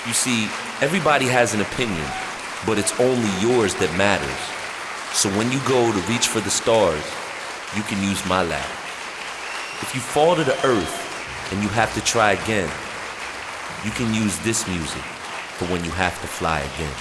You see, everybody has an opinion, but it's only yours that matters. So when you go to reach for the stars, you can use my ladder. If you fall to the earth and you have to try again, you can use this music for when you have to fly again.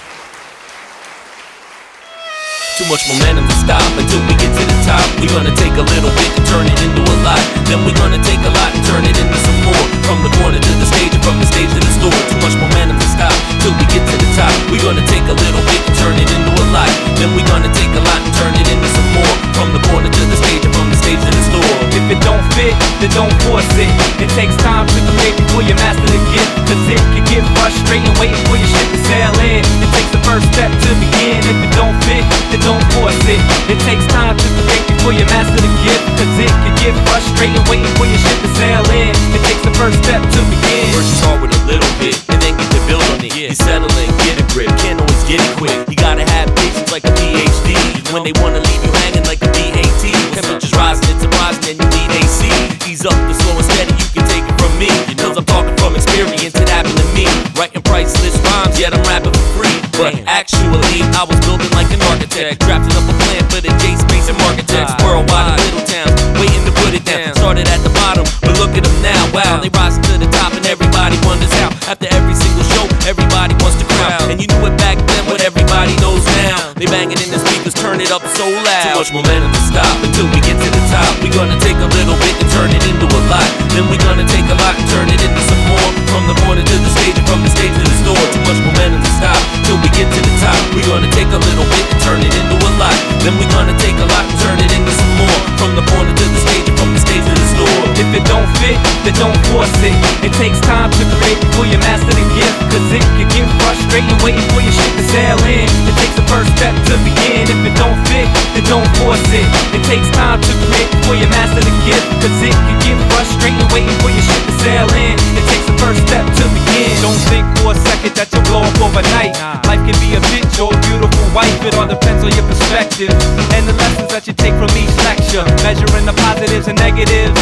Too much momentum to stop until we get to the top. We're gonna take a little bit and turn it into a lot. Then we're gonna take a lot and turn it into some more. From the corner to the stage and from the stage to the store. Too much momentum to stop till we get to the top. We're gonna take a little bit and turn it into a lot. Then we're gonna take a lot and turn it into some more. From the corner to the stage and from the stage to the store. If it don't fit, then don't force it. It takes time to create before you master the gift. Cause it can get frustrating waiting for your ship to sail in. It takes the first step to begin. If it don't fit, then don't force it. It takes time to create before you master the gift. Cause it can get frustrating waiting for your ship to sail in. It takes the first step to begin. First you start with a little bit, and then get to build on it. You settle in, get a grip, can't always get it quick. You gotta have patience like a PhD. When they wanna leave you hanging like a B.A.D. Temperature's rising, it's rising, and you need AC. Ease up the slow and steady, you can take it from me. Cause I'm talking from experience, it happened to me. Writing priceless rhymes, yet I'm rapping for free. But actually, I was building like an architect. Drafting up a plan for the J-Space and Marketects. Worldwide and little towns, waiting to put it down. Started at the bottom, but look at them now. Wow, they rising to the top and everybody wonders how. After every single show, everybody wants to crowd. And you knew it back then, but everybody knows now. They banging in the speakers, turn it up so loud. Too much momentum to stop until we get to the top. We're gonna take a little bit and turn it into a lot. Then we're gonna take a lot and turn it into some more. From the corner to the stage and from the stage to the store. Too much momentum to stop till we get to the top. We're gonna take a little bit and turn it into a lot. Then we're gonna take a lot and turn it into some more. From the corner to the stage and from the stage to the store. If it don't fit, then don't force it. It takes time to create before you master the gift. Cause it can get frustrating waiting for your shit to sail in. It takes the first step to begin. If it don't fit, then don't force it. It takes time to create before you master the gift. Cause it can get frustrating waiting for your shit to sail in. It takes the first step to begin. Don't think for a second that you'll blow up overnight. Life can be a bitch or a beautiful wife. It all depends on your perspective and the lessons that you take from each lecture. Measuring the positives and negatives.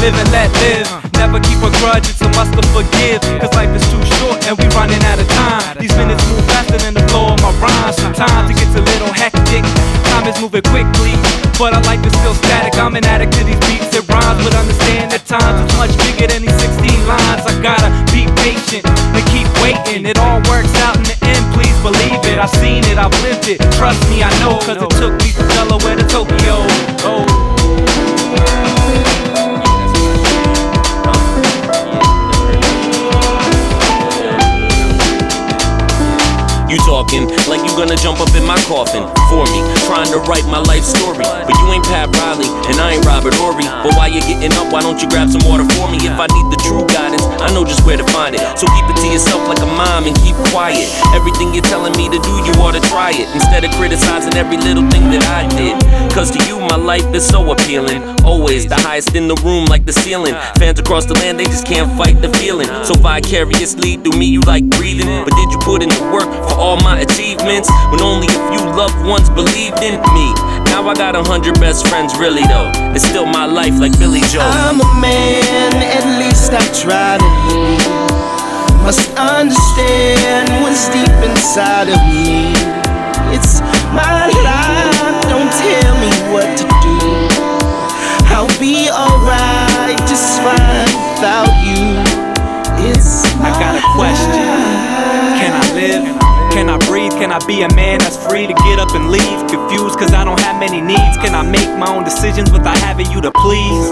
Live and let live. Never keep a grudge, it's a must to forgive. Cause life is too short and we running out of time. These minutes move faster than the flow of my rhymes. Sometimes it gets a little hectic. Time is moving quickly, but our life is still static. I'm an addict to these beats and rhymes, but understand at times it's much bigger than these 16 lines. I gotta be patient and keep waiting. It all works out in the end, please believe it. I've seen it, I've lived it. Trust me, I know, cause it took me from Delaware to Tokyo. Oh. You talking like you gonna jump up in my coffin for me, trying to write my life story. But you ain't Pat Riley and I ain't Robert Horry. But while you're getting up, why don't you grab some water for me? If I need the true guidance, I know just where to find it. So keep it to yourself like a mom and keep quiet. Everything you're telling me to do, you ought to try it, instead of criticizing every little thing that I did. Cause to you, my life is so appealing. Always the highest in the room like the ceiling. Fans across the land, they just can't fight the feeling. So vicariously through me, you like breathing. But did you put in the work for all my achievements when only a few loved ones believed in me? Now I got 100 best friends, really though. It's still my life like Billy Joe. I'm a man, at least I try to be. Must understand what's deep inside of me. It's my life, don't tell me what to do. I'll be alright, just fine without you. It's I got a question. Can I live? Can I breathe? Can I be a man that's free to get up and leave? Confused cause I don't have many needs. Can I make my own decisions without having you to please?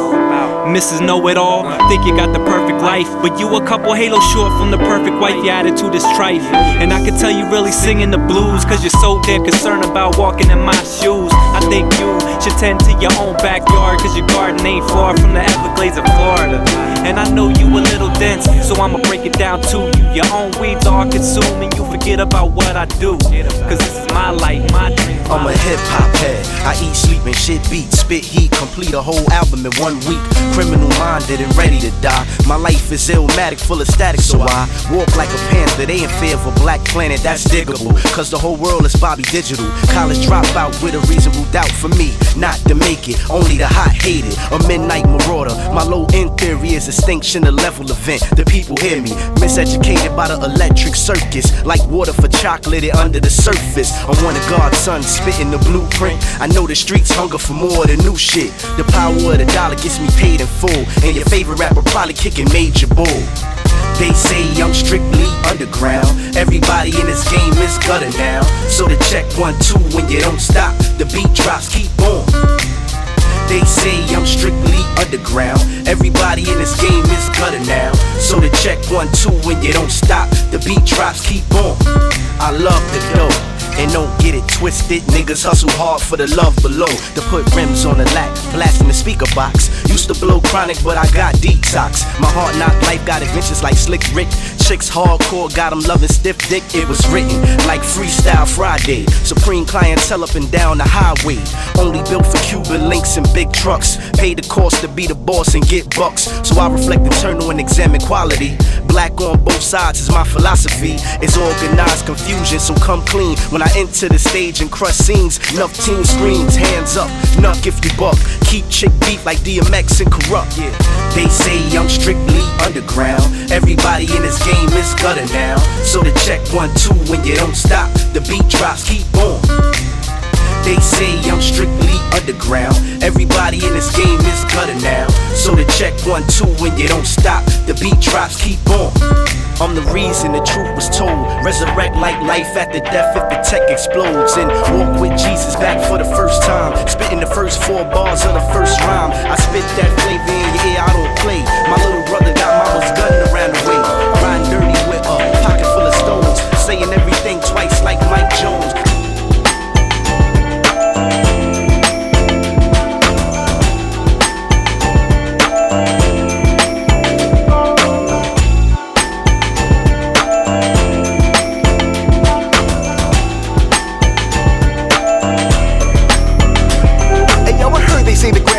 Mrs. Know-It-All, think you got the perfect life, but you a couple halos short from the perfect wife. Your attitude is trite, and I can tell you really singing the blues, cause you're so damn concerned about walking in my shoes. I think you should tend to your own backyard, cause your garden ain't far from the Everglades of Florida. And I know you a little dense, so I'ma break it down to you. Your own weeds are consuming, you forget about what I do, cause this is my life, my dream. I'm a hip-hop head, I eat, sleep, and shit beat. Spit heat, complete a whole album in 1 week. Criminal minded and ready to die. My life life is illmatic, full of static. So I walk like a panther, they in fear of a black planet that's diggable. Cause the whole world is Bobby Digital. College dropout with a reasonable doubt for me, not to make it, only the hot hated. A midnight marauder, my low end theory is extinction, a level event. The people hear me, miseducated by the electric circus. Like water for chocolate, it under the surface. I'm one of God's sons, spitting the blueprint. I know the streets hunger for more than new shit. The power of the dollar gets me paid in full, and your favorite rapper probably kicking Major Bull. They say I'm strictly underground. Everybody in this game is gutter now. So the check 1, 2 when you don't stop. The beat drops, keep on. They say I'm strictly underground. Everybody in this game is gutter now. So the check 1, 2 when you don't stop. The beat drops, keep on. I love the dough. And don't get it twisted, niggas hustle hard for the love below. To put rims on the lack, blasting the speaker box. Used to blow chronic, but I got detox. My heart knock life got adventures like Slick Rick. Chicks hardcore, got them loving stiff dick. It was written like Freestyle Friday. Supreme clientele up and down the highway. Only built for Cuban links and big trucks. Pay the cost to be the boss and get bucks. So I reflect internal and examine quality. Black on both sides is my philosophy. It's organized confusion, so come clean. When I enter the stage and crush scenes, enough team screams, hands up, knuck if you buck. Keep chick beef like DMX and Corrupt, yeah. They say I'm strictly underground. Everybody in this game is gutter now. So the check 1, 2 when you don't stop. The beat drops, keep on. They say I'm strictly underground. Everybody in this game is gutter now. So the check 1, 2 when you don't stop. The beat drops, keep on. I'm the reason the truth was told. Resurrect like life after death if the tech explodes. And walk with Jesus back for the first time. Spitting the first 4 bars of the first rhyme. I spit that flavor in your ear, I don't play. My little brother got mama's gun around the way. Riding dirty with a pocket full of stones. Saying everything twice like Mike Jones.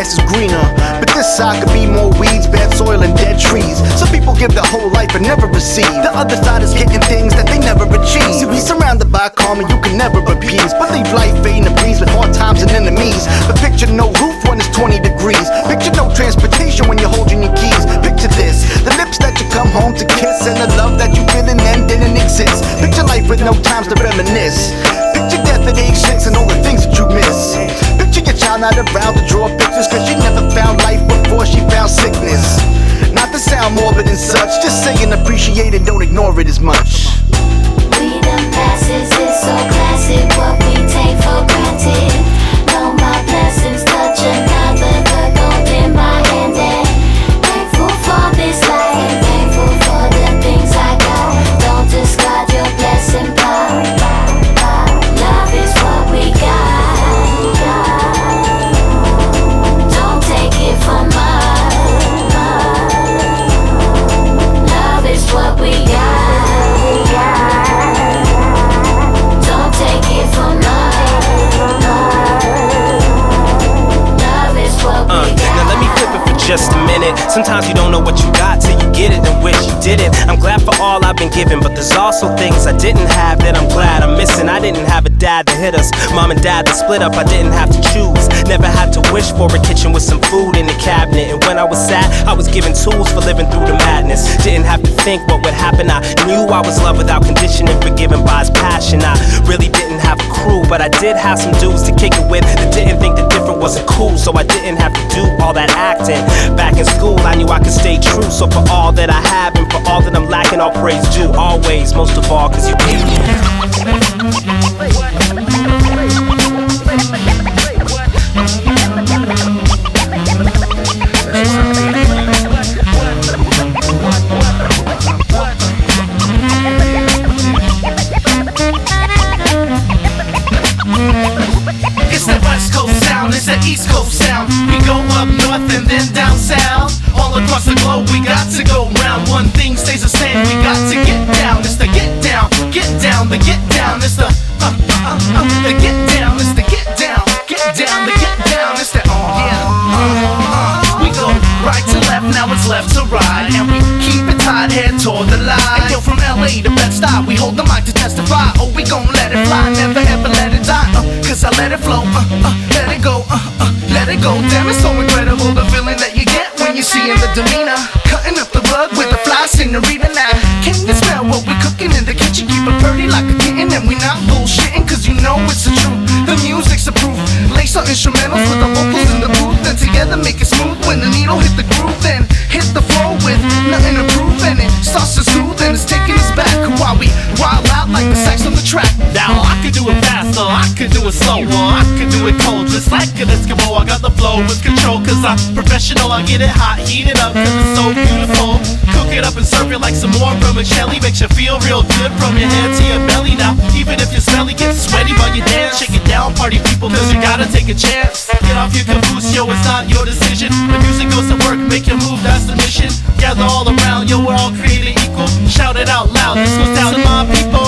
Is greener, but this side could be more weeds, bad soil, and dead trees. Some people give their whole life and never receive. The other side is getting things that they never achieve. See, we surrounded by karma you can never appease, but leave life fading the breeze with hard times and enemies. But picture no roof when it's 20 degrees. Picture no transportation when you're holding your keys. Picture this, the lips that you come home to kiss, and the love that you feel and then didn't exist. Picture life with no times to reminisce. Picture death at age 6 and all the things that you miss. Picture your child not around to draw pictures, cause she never found life before she found sickness. Not to sound morbid and such, just saying appreciate it, don't ignore it as much. We the masses, it's so classic, what we take for granted. Know my blessings touch another, the gold in my hand. And thankful for this life, thankful for the things I got. Don't discard your blessing, love is what we got. Don't take it for much. Love is what we got. Don't take it for much. Love is what we got. Now let me flip it for just a minute. Sometimes you don't know what you got till you get it and wish you did it. I'm glad for all I've been given, but there's also things I didn't have that I'm glad I'm missing. I didn't have a dad that hit us, mom and dad that split up. I didn't have to choose, never had to wish for a kitchen with some food in the cabinet. And when I was sad, I was given tools for living through the madness. Didn't have to think what would happen. I knew I was loved without condition and forgiven by his passion. I really didn't have a crew, but I did have some dudes to kick it with that didn't think the different wasn't cool. So I didn't have to do all that acting. Back in school, I knew I could stay true. So for all that I have and for all that I'm lacking, all praise due. Always, most of all, cause you gave me. It's that West Coast sound, it's that East Coast sound. We go up north and then down south. All across the globe we got to go round. One thing stays the same, we got to get down. It's the get down, the get it flow, let it go, let it go. Damn, it's so incredible the feeling that you get when you see in the demeanor. Cutting up the rug with the fly senorita now. Can you smell what we're cooking in the kitchen? Keep it purdy like a kitten, and we not bullshitting, cause you know it's the truth. The music's the proof. Lace our instrumentals with the vocals in the booth, then together make it smooth. When the needle hit the groove, then hit the floor with nothing to prove, and it starts to soothe, and it's taking us back while we wild out like the sax on the track. Now I could do it faster, I could do it slower, I could do it cold, just like an Eskimo. I got the flow with control, cause I'm professional. I get it hot, heat it up, cause it's so beautiful. Cook it up and serve it like some more vermicelli. Makes you feel real good from your head to your belly. Now, even if you're smelly, get sweaty while you dance. Shake it down, party people, cause you gotta take a chance. Get off your caboose, yo, it's not your decision. The music goes to work, make you move, that's the mission. Gather all around, yo, we're all created equal. Shout it out loud, this goes down to my people.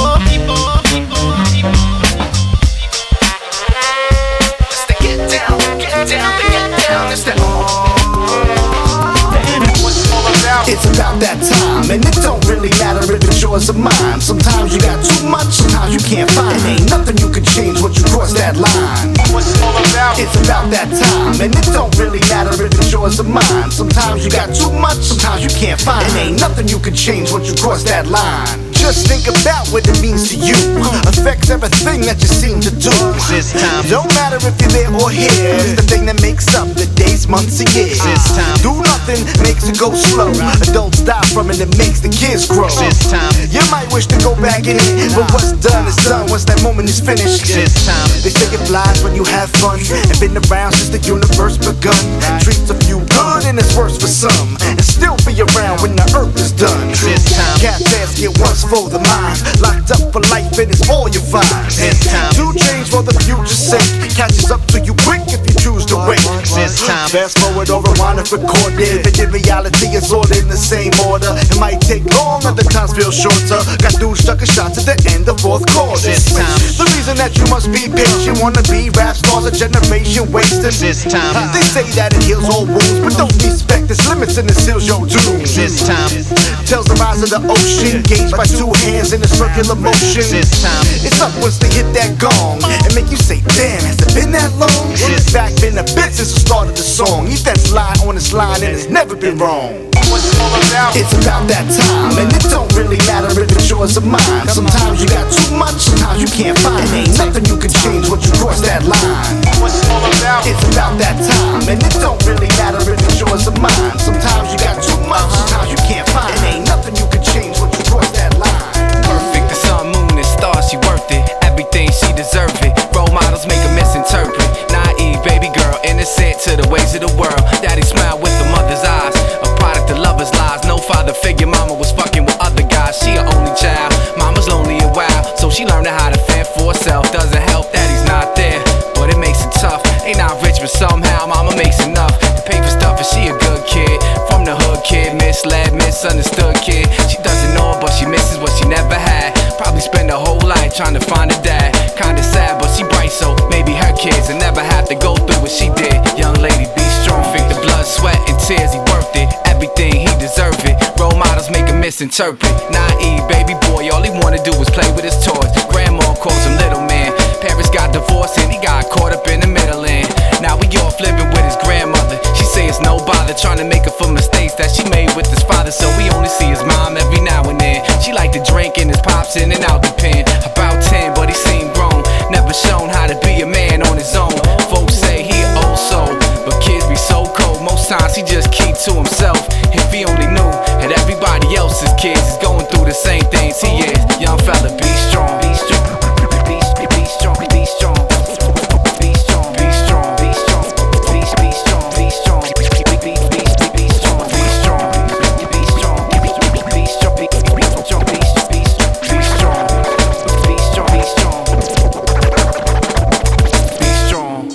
It's the get down, it's the It's about that time, and it don't really matter if it's yours or mine. Sometimes you got too much, sometimes you can't find. Ain't nothing you can change once you cross that line. It's about that time, and it don't really matter if it's yours or mine. Sometimes you got too much, sometimes you can't find. Ain't nothing you can change once you cross that line. Just think about what it means to you. Affects everything that you seem to do. Don't matter if you're there or here. It's the thing that makes up the days, months, and years. Do nothing makes it go slow. Adults die from it, it makes the kids grow. You might wish to go back in it, but what's done is done once that moment is finished. They say it flies when you have fun, and been around since the universe begun. Treats a few good and it's worse for some, and still be around when the earth is done. Cats ass get once for the mind, locked up for life and it's all you find. Do change for the future's sake, catches up to you quick if you choose to wait. Fast forward or rewind and record it, but in reality it's all in the same order. It might take long, other times feel shorter. Got dudes stuck a shot at the end of fourth quarter. The reason that you must be patient, wanna be rap stars, a generation wasted. They say that it heals all wounds, but don't respect its limits and it seals your doom. Tells the rise of the ocean, gauged by two hands in a circular motion. It's up once they hit that gong and make you say, damn, has it been that long? In fact, been a bit since the start of the song. Eat that line on this line and it's never been wrong. It's about that time, and it don't really matter if it's yours or mine. Sometimes you got too much, sometimes you can't find. Ain't nothing you can change once you cross that line. It's about that time, and it don't really matter if it's yours or mine. Sometimes you got too much, sometimes you can't find. Ain't nothing you can change once you cross that line. Perfect, the sun, moon, and stars, she worth it. Everything she deserve it. Role models make her misinterpret. Naive, baby girl, innocent to the ways of the world. Daddy smiled with the mother's eyes. A product of lovers' lies. No father figure, mama was fucking with other guys. She her only child. Mama's lonely and wild, so she learned how to fend for herself. Doesn't help that he's not there, but it makes it tough. Ain't not rich, but somehow mama makes enough to pay for stuff, and she a good kid. From the hood kid, misled, misunderstood kid. She doesn't know, but she misses what she never had. Probably spend her whole life trying to find a dad. Kinda sad, but she bright, so maybe her kids will never have to go through what she did. Young lady, be strong. Think the blood, sweat, and tears, he worth it. Everything, he deserve it. Role models make him misinterpret. Naive, baby boy, all he wanna do is play with his toys. Grandma calls him little man. Parents got divorced and he got caught up in the middle end. Now we off living with his grandmother. She say it's no bother, trying to make up for mistakes that she made with his father. So we only see his mom every now and then. She like to drink and his pops in and out the pen. About 10, but he seemed grown. Never shown how to be a man on his own. Folks say he an old soul, but kids be so cold. Most times he just keep to himself. If he only knew that everybody else's kids is going through the same things he is. Young fella, be strong. Be strong. Be strong. Be strong. Be strong. Be strong. Be strong. Be strong. Be strong. Be strong. Be strong. Be strong. Be strong. Be strong. Be strong. Be strong. Be strong.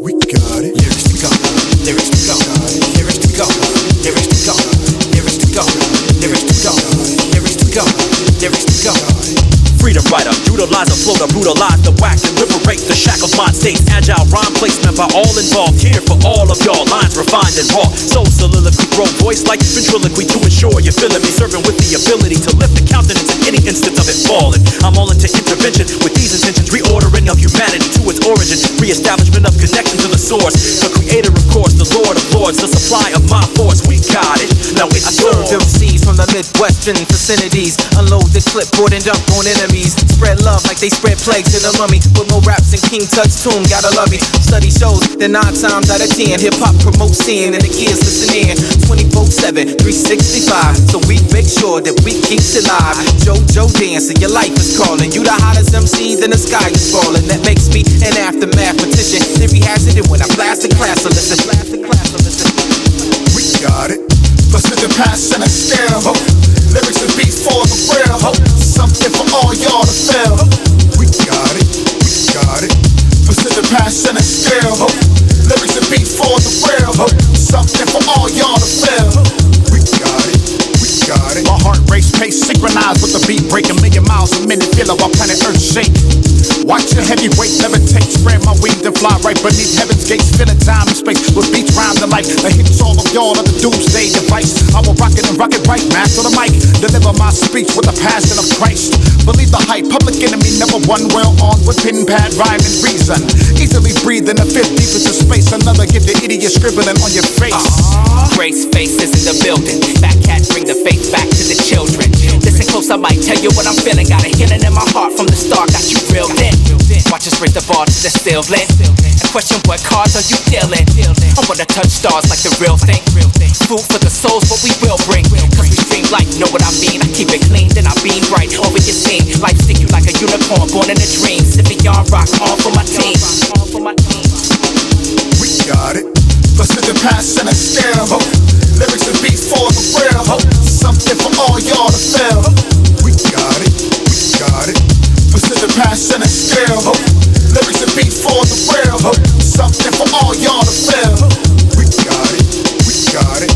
We got it. Lyrics to go. Lyrics to go. Lyrics to go. Lyrics to go. Lyrics to go. Lyrics to go. Lyrics to go. Lyrics to go. freedom writer. Utilize a flow to brutalize the whack and liberate the shack of mind states. Agile rhyme placement by all involved. Here for all of y'all, lines refined and raw. Soul soliloquy, grow voice like ventriloquy to ensure you're feeling me. Serving with the ability to lift the countenance in any instance of it falling. I'm all into intervention with these intentions. Reordering of humanity to its origin. Re-establishment of connection to the source. The creator, of course, the Lord of Lords. The supply of my force, we got it. Now it's yours. MCs from the Midwestern vicinities. Unload the clipboard and dump on enemies. Spread love like they spread plagues to the mummy. With more raps than King Tut's tomb, gotta love me. Study shows that 9 times out of 10 hip-hop promotes sin and the kids listen in 24/7, 365. So we make sure that we keep it live. JoJo dancing, your life is calling. You the hottest MC, then the sky is falling. That makes me an aftermathematician. Theory has it, and when I blast the class, so listen. We got it. Plus with the passion and skill. Lyrics and beats for the real. Something for all y'all to feel. We got it. We got it. Plus with the passion and skill. Lyrics and beats for the real. Something for all y'all to feel. We got it. We got it. My heart race pace synchronized with the beat breaking. Million miles a minute feel while planet Earth shake. Watch your heavyweight levitate, spread my wings and fly right beneath heaven's gates. Filling time and space with beats rhyme to life. The hits all of y'all of the doomsday device. I will rock it and rock it right, master the mic. Deliver my speech with the passion of Christ. Believe the hype, public enemy number one. Well on with pen, pad, rhyme and reason. Easily breathe in the fifth deep into space. Another get the idiot scribbling on your face. Grace faces in the building. Fat cat bring the faith back to the children. Listen close, I might tell you what I'm feeling. Got a healing in my heart from the start. Got you reeled in. Watch us raise the bar to the ceiling and question what cards are you dealing. I wanna touch stars like the real thing. Food for the souls, what we will bring. Cause we stream life, know what I mean. I keep it clean, then I beam right over your scene. Life stick you like a unicorn, born in a dream. Sipping yarn rock on for my team. We got it. Plus with the passion and skill. Lyrics and beats for the real. Something for all y'all to feel. We got it. We got it. With the passion and skill. Lyrics and beats for the real. Something for all y'all to feel. We got it. We got it.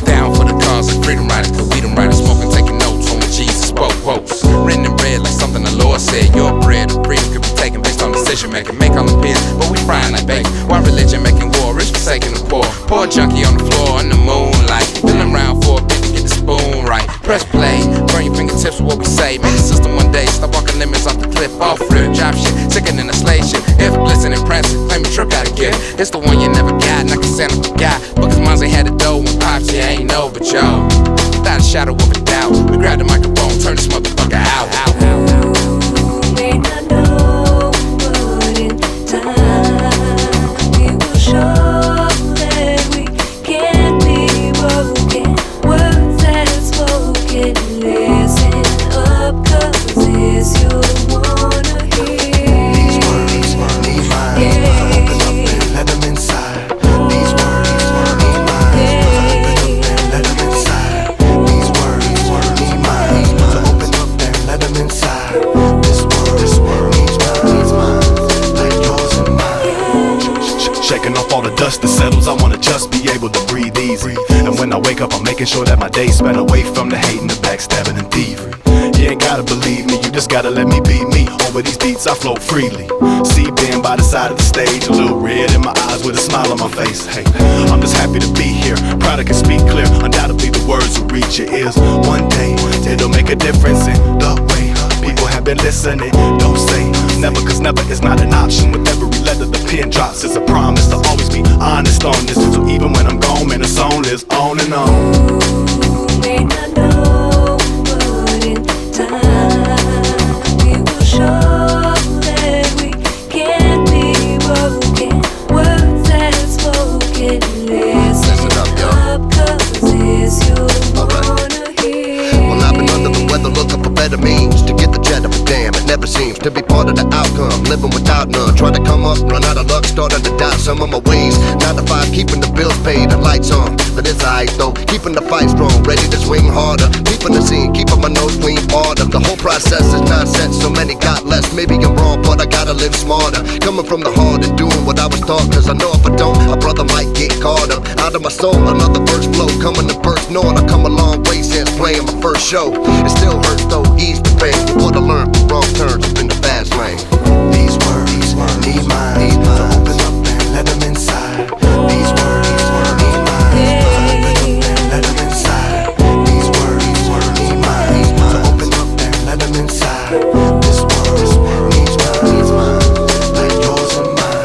Down for the cause of freedom riders, we them riders smoking, taking notes on what Jesus spoke. Quotes written in red like something the Lord said. Your bread of freedom could be taken based on decision making. Make all the peers, but we frying like bacon. Why religion making war, rich forsaking the poor. Poor junkie on the floor in the moonlight. Feeling around for a bit to get the spoon right. Press play, burn your fingertips with what we say. Make the system one day, stop walking limits off the cliff. Off rip, drop shit, sicker than a slave ship. If blissing and prancing, claim a trip got a gift. It's the one you never got, and I can say I forgot. Because mines ain't had the dough when pops, yeah, ain't know but y'all. Without a shadow of a doubt, we grab the microphone, turn this motherfucker out. May not know, but in time we will show that we can't be broken. Words that are spoken, listen up, 'cause it's you wanna hear. These words need mine. Open up and let them inside. These words need mine. Open up and let them inside. These words need mine. So open up and let them inside. This word needs mine, like yours and mine. Shaking off all the dust that settles, I wanna just be able to breathe easy. And when I wake up, I'm making sure that my day's spent away from the hating, the backstabbing, and thievery. You ain't gotta believe me, you just gotta let me be me. Over these beats, I flow freely. See Ben by the side of the stage, a little red in my eyes with a smile on my face. Hey, I'm just happy to be here, proud I can speak clear. Undoubtedly the words will reach your ears. One day, it'll make a difference in the way people have been listening. Don't say never, 'cause never is not an option. With every letter the pen drops is a promise to always be honest on this. So even when I'm gone, man, the song lives on and on. May not know, but in time we will show that we can't be broken. Words that are spoken, listen up, 'cause it's you wanna hear. Well, I've been under the weather looking for better means to get the jet of a damn. It never seems to be part of the outcome. living without none. Trying to come up, run out of luck, starting to doubt some of my ways. 9 to 5, keeping the bills paid, the lights on. But it's alright though, keeping the fight strong, ready to swing harder. Keeping the scene, keeping my nose clean harder. The whole process is nonsense, so many got less. Maybe I'm wrong, but I gotta live smarter. Coming from the heart and doing what I was taught. Cause I know if I don't, my brother might get caught up. Out of my soul, another verse flow. Coming to burst, knowing I come a long way since playing my first show. It still hurts though, ease the pain. What I learned from wrong turns up in the fast lane. These words need mine, so open up and let them inside. These words need mine, so open up and let them inside. These words need mine, so open up and let them inside. This word needs mine, like yours and mine.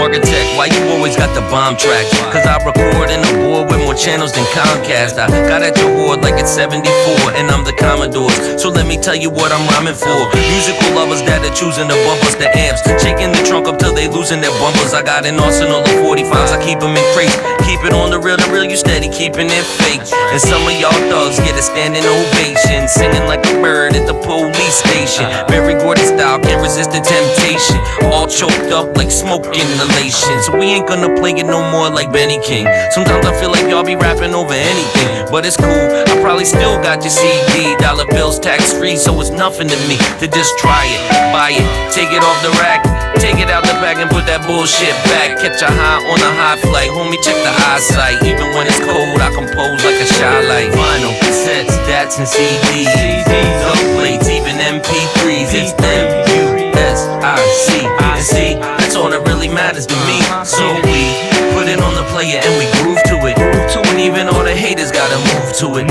Architect, why you always got the bomb tracks? Cause I record in a board with more channels than Comcast. I got at your hoard like it's 74 and I'm the Commodores. So let me tell you what I'm rhyming for. Musical lovers that are choosing to bump us the amps, shaking the trunk up till they losing their bumpers. I got an arsenal of 45s, I keep them in crates. Keep it on the real, you steady keeping it fake. And some of y'all thugs get a standing ovation, singing like a bird at the police station. Very Gordy style, can't resist the temptation. All choked up like smoke inhalation. So we ain't gonna play it no more like Benny King. Sometimes I feel like y'all be rapping over anything, but it's cool, I probably still got your CD. Dollar bills tax free, so it's nothing to me to just try it, buy it, take it off the rack, take it out the bag and put that bullshit back. Catch a high on a high flight, homie, check the eyesight. Even when it's cold, I compose like a shy light. Vinyl, cassettes, DATs and CDs, dub plates, even MP3s. It's M.U.S.I.C. And see, that's all that really matters to me. So we put it on the player and we groove to it. And even all the haters gotta move to it.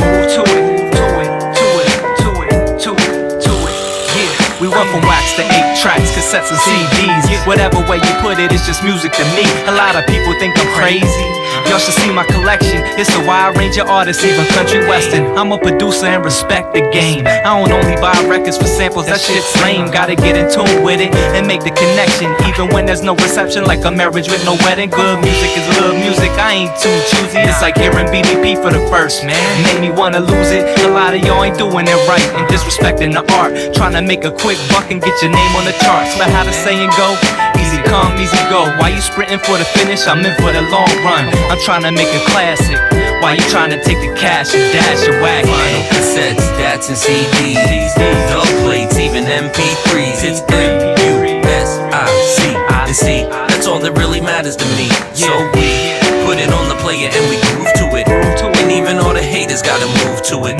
We went from wax to 8 tracks, cassettes and CDs. Whatever way you put it, it's just music to me. A lot of people think I'm crazy. Y'all should see my collection. It's a wide range of artists, even country western. I'm a producer and respect the game. I don't only buy records for samples, that shit's lame. Gotta get in tune with it and make the connection. Even when there's no reception, like a marriage with no wedding. Good music is good music, I ain't too choosy. It's like hearing BDP for the first, man. Made me wanna lose it. A lot of y'all ain't doing it right and disrespecting the art. Trying to make a quick buck and get your name on the charts. But how the saying go? Easy come, easy go. Why you sprinting for the finish? I'm in for the long run. I'm trying to make a classic. Why you trying to take the cash and dash your wagon? Vinyl, cassettes, DATs and CDs, dub plates, even MP3s. It's M.U.S.I.C. And see, that's all that really matters to me. So we put it on the player and we groove to it. And even all the haters gotta move to it.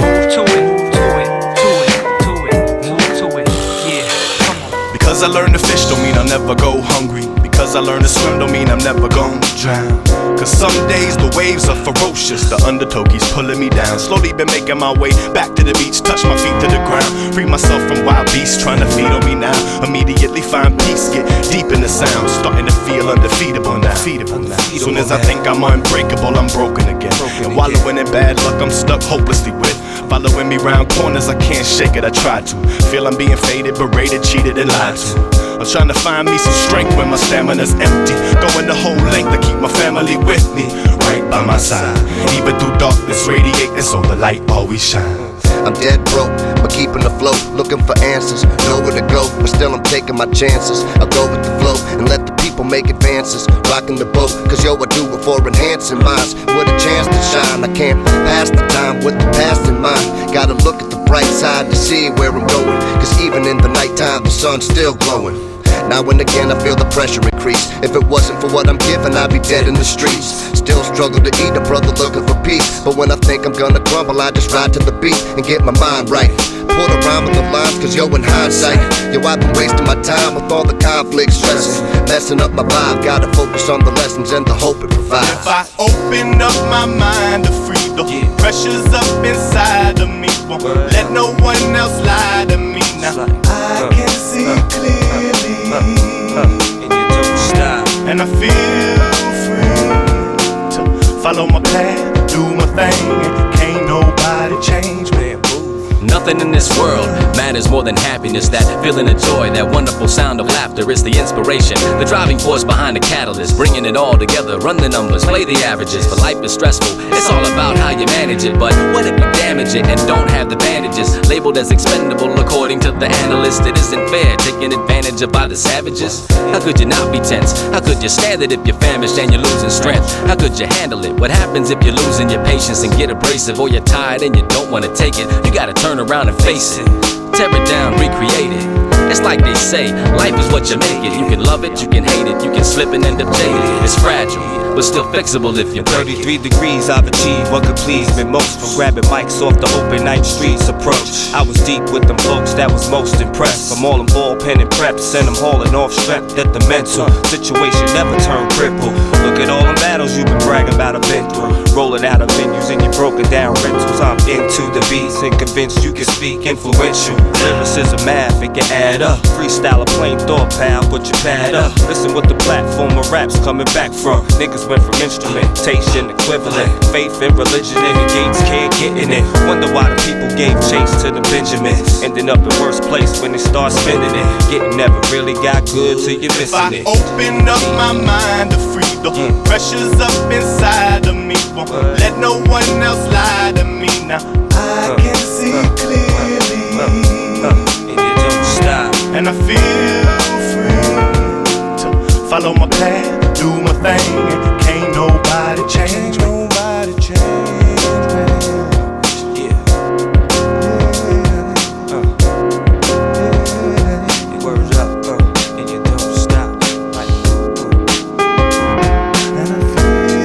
Because I learned to fish don't mean I'll never go hungry. Because I learned to swim don't mean I'm never gon' drown. Cause some days the waves are ferocious. The undertow keeps pulling me down. Slowly been making my way back to the beach. Touch my feet to the ground. Free myself from wild beasts trying to feed on me now. Immediately find peace, get deep in the sound. Starting to feel undefeatable now. Soon as I think I'm unbreakable, I'm broken again. And wallowing in bad luck, I'm stuck hopelessly with. Following me round corners, I can't shake it, I try to. Feel I'm being faded, berated, cheated, and lied to. I'm trying to find me some strength when my stamina's empty. Going the whole length to keep my family with me, right by my side. Even through darkness, radiating so the light always shines. I'm dead broke, but keeping afloat, looking for answers, nowhere to go, but still I'm taking my chances. I'll go with the flow and let the people make advances, rocking the boat, cause yo I do it for enhancing minds, with a chance to shine. I can't pass the time with the past in mind, gotta look at the bright side to see where I'm going, cause even in the nighttime the sun's still glowing. Now and again I feel the pressure increase. If it wasn't for what I'm giving, I'd be dead in the streets. Still struggle to eat, a brother looking for peace. But when I think I'm gonna crumble, I just ride to the beat and get my mind right. Pull around with the lines, cause yo in hindsight, yo I've been wasting my time with all the conflict stressing, messing up my vibe. Gotta focus on the lessons and the hope it provides. If I open up my mind to free the pressures up inside of me, won't let no one else lie to me. Now I can see clearly, and you don't stop. and I feel free to follow my path, do my thing, and can't nobody change me. Nothing in this world matters more than happiness. That feeling of joy, that wonderful sound of laughter is the inspiration, the driving force behind the catalyst, bringing it all together. Run the numbers, play the averages, but life is stressful. It's all about how you manage it. But what if you damage it and don't have the bandages? Labeled as expendable according to the analyst. It isn't fair, taken advantage of by the savages. How could you not be tense? How could you stand it if you're famished and you're losing strength? How could you handle it? What happens if you're losing your patience and get abrasive, or you're tired and you don't want to take it? You gotta turn around and face it, tear it down, recreate it. It's like they say, life is what you make it. You can love it, you can hate it, you can slip and end up jaded. It's fragile, but still fixable if you break it. 33 degrees, I've achieved what could please me most. From grabbing mics off the open night streets approach. I was deep with them folks that was most impressed. From all them ball pen and preps and them hauling off strep. That the mental situation never turned crippled. Look at all them battles you've been bragging about, I've been through. Rolling out of venues and you broken down rentals. I'm into the beats and convinced you can speak influential. Lyricism, math, it can add up. Freestyle a plain thought, pal, put your pad up. Listen what the platform of rap's coming back from. Niggas went from instrumentation equivalent. Faith and religion and the gates can't get in it. Wonder why the people gave chase to the Benjamins. Ending up in worst place when they start spinning it. Getting never really got good till you're missing it. If I open up my mind to freedom, pressure's up inside of me. Won't let no one else lie to me. Now I can see clearly, and you don't stop. And I feel free to follow my path, do my thing, and can't nobody change me. Nobody change me. Words up, and you don't stop. And I feel free.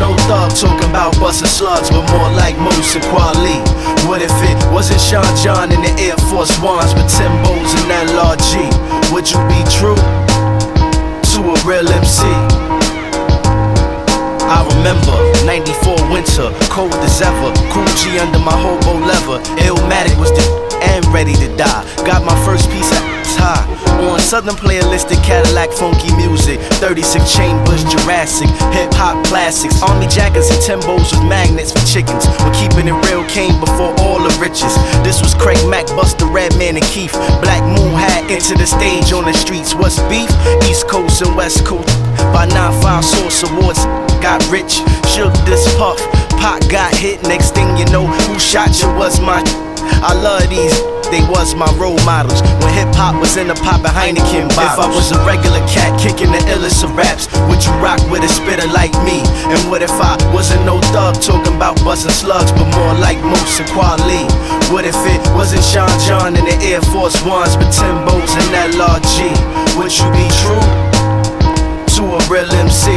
no thug talking about busting slugs, but more like Mose and Kweli. What if it wasn't Sean John in the Air Force Ones, but Timbos and LRG? Would you be true to a real MC? I remember 94 winter, cold as ever. Cool G under my hobo leather. Illmatic was the and ready to die. Got my first piece of high on Southern playlistic Cadillac funky music. 36 chambers, Jurassic, hip hop classics. Army jackets and Timbos with magnets for chickens. We're keeping it real came before all the riches. This was Craig Mack, Busta, Redman, and Keith. Black Moon had into the stage on the streets. What's beef? East Coast and West Coast. By 9-5 Source Awards, got rich. Shook this puff, Pac got hit. Next thing you know, who shot you was my. I love these, they was my role models. When hip-hop was in the poppin' Heineken bottles. If I was a regular cat kicking the illest of raps, would you rock with a spitter like me? And what if I wasn't no thug talking about busting slugs, but more like Mose and Kweli? What if it wasn't Sean John in the Air Force Ones, but Timbos and LRG? Would you be true to a real MC?